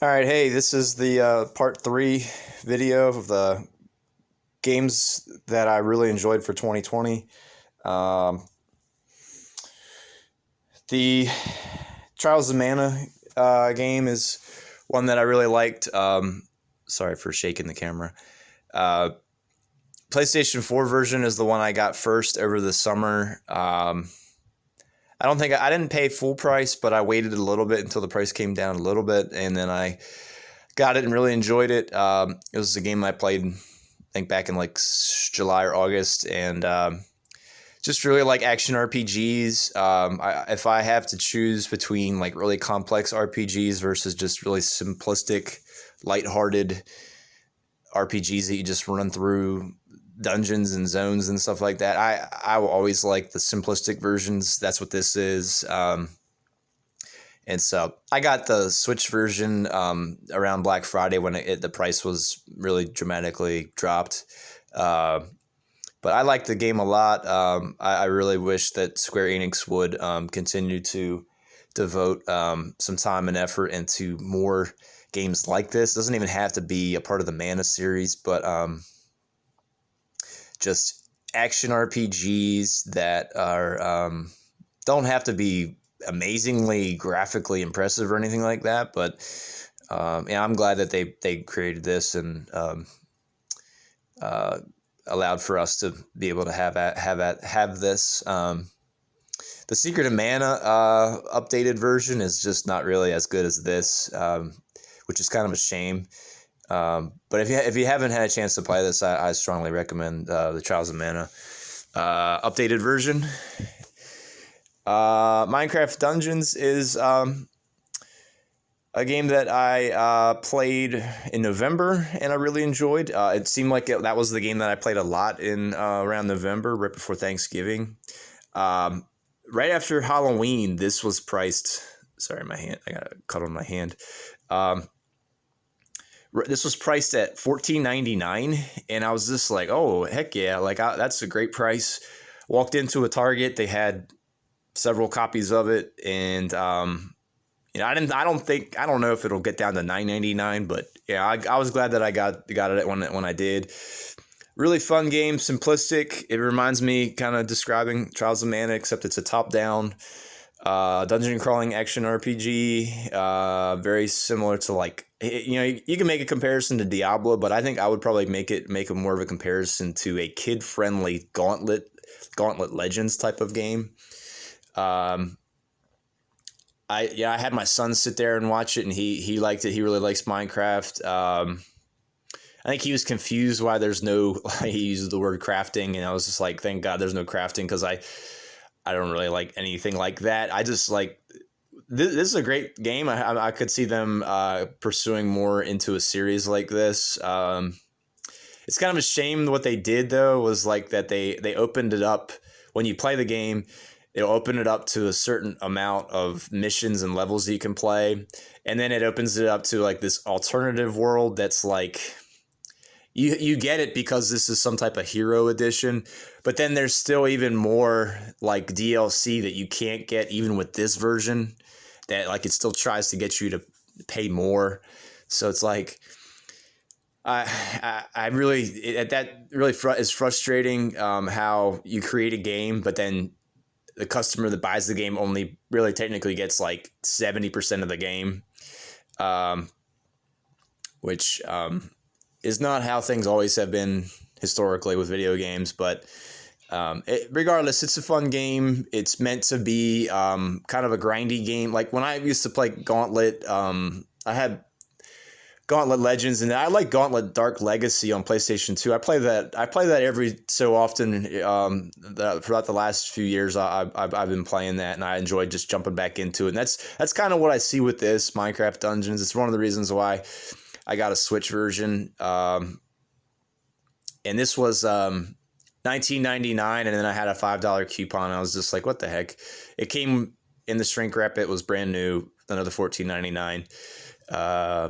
All right, hey, this is the part three video of the games that I really enjoyed for 2020. Um, the Trials of Mana game is one that I really liked. Sorry for shaking the camera. Uh, PlayStation 4 version is the one I got first over the summer. I don't think I didn't pay full price, but I waited a little bit until the price came down a little bit, and then I got it and really enjoyed it. It was a game I played, I think, back in like July or August, and just really like action RPGs. If I have to choose between like really complex RPGs versus just really simplistic, lighthearted RPGs that you just run through dungeons and zones and stuff like that, I will always like the simplistic versions. That's what this is. And so I got the Switch version around Black Friday when the price was really dramatically dropped. But I like the game a lot. I really wish that Square Enix would continue to devote some time and effort into more games like this. It doesn't even have to be a part of the Mana series, but just action RPGs that are don't have to be amazingly graphically impressive or anything like that, but yeah, I'm glad that they created this and allowed for us to be able to have this. The Secret of Mana updated version is just not really as good as this, which is kind of a shame. But if you haven't had a chance to play this, I strongly recommend the Trials of Mana updated version. Minecraft Dungeons is a game that I played in November and I really enjoyed. It seemed like that was the game that I played a lot in around November, right before Thanksgiving. Right after Halloween, this was priced. Sorry, my hand. I got a cut on my hand. This was priced at $14.99, and I was just like, "Oh, heck yeah! Like that's a great price." Walked into a Target, they had several copies of it, and I don't know if it'll get down to $9.99, but yeah, I was glad that I got it when I did. Really fun game, simplistic. It reminds me kind of describing Trials of Mana, except it's a top-down dungeon crawling action RPG. Very similar to like you can make a comparison to Diablo, but I think I would probably make a more of a comparison to a kid-friendly Gauntlet Legends type of game. I had my son sit there and watch it, and he liked it. He really likes Minecraft. I think he was confused why there's no. He uses the word crafting, and I was just like, thank God there's no crafting, because I don't really like anything like that. I just like this is a great game. I could see them pursuing more into a series like this. It's kind of a shame what they did though was like that they opened it up when you play the game. It'll open it up to a certain amount of missions and levels that you can play, and then it opens it up to like this alternative world that's like you get it because this is some type of hero edition, but then there's still even more like DLC that you can't get even with this version, that like it still tries to get you to pay more. So it's like I really that really is frustrating, how you create a game, but then the customer that buys the game only really technically gets like 70% of the game, which is not how things always have been historically with video games. But regardless, it's a fun game. It's meant to be kind of a grindy game. Like when I used to play Gauntlet, I had Gauntlet Legends, and I like Gauntlet Dark Legacy on PlayStation 2. I play that every so often. Throughout the last few years, I've been playing that, and I enjoyed just jumping back into it. And that's kind of what I see with this Minecraft Dungeons. It's one of the reasons why I got a Switch version. And this was $19.99, and then I had a $5 coupon. I was just like, what the heck? It came in the shrink wrap. It was brand new, another $14.99.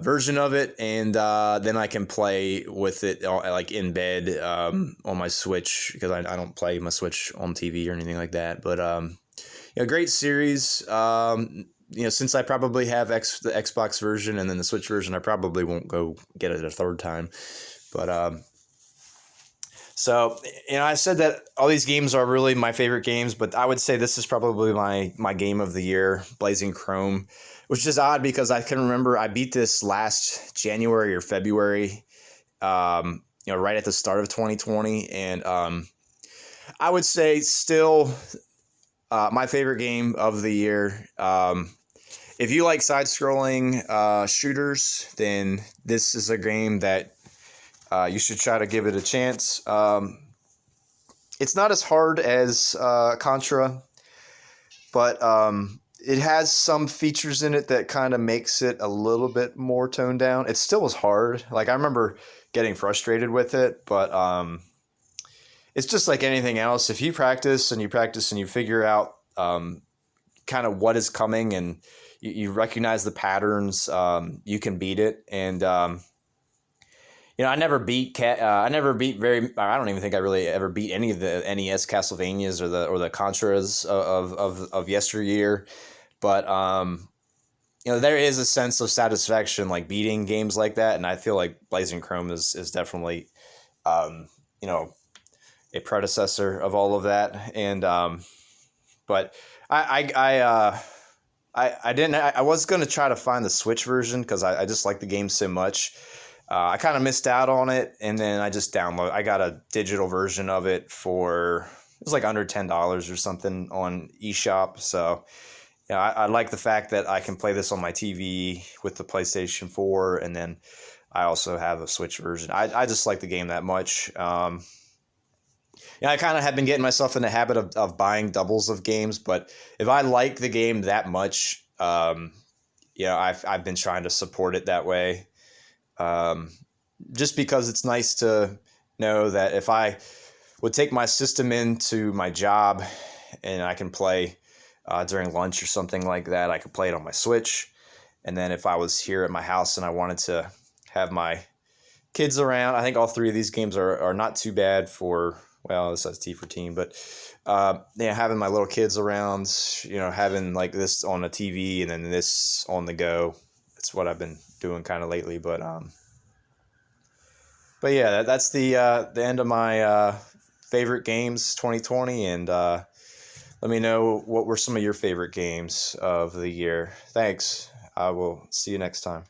Version of it, and then I can play with it like in bed on my Switch, because I don't play my Switch on TV or anything like that. But great series. since I probably have the Xbox version and then the Switch version, I probably won't go get it a third time. But so I said that all these games are really my favorite games, but I would say this is probably my game of the year, Blazing Chrome, which is odd because I can remember I beat this last January or February, right at the start of 2020, and I would say still my favorite game of the year. If you like side-scrolling shooters, then this is a game that you should try to give it a chance. It's not as hard as Contra, but it has some features in it that kind of makes it a little bit more toned down. It still was hard. Like, I remember getting frustrated with it, but it's just like anything else. If you practice and you figure out kind of what is coming and you recognize the patterns, you can beat it. And I never beat I don't even think I really ever beat any of the NES Castlevanias or the Contras of yesteryear. But there is a sense of satisfaction like beating games like that, and I feel like Blazing Chrome is definitely a predecessor of all of that. And but I was going to try to find the Switch version because I just like the game so much. I kind of missed out on it, and then I got a digital version of it it was like under $10 or something on eShop. So I like the fact that I can play this on my TV with the PlayStation 4, and then I also have a Switch version. I just like the game that much. I kind of have been getting myself in the habit of buying doubles of games, but if I like the game that much, I've been trying to support it that way. Just because it's nice to know that if I would take my system into my job and I can play during lunch or something like that, I could play it on my Switch. And then if I was here at my house and I wanted to have my kids around, I think all three of these games are not too bad for, well, this says T for teen, but having my little kids around, having like this on a TV and then this on the go. That's what I've been doing kind of lately, but yeah, that's the end of my favorite games 2020, and let me know what were some of your favorite games of the year. Thanks. I will see you next time.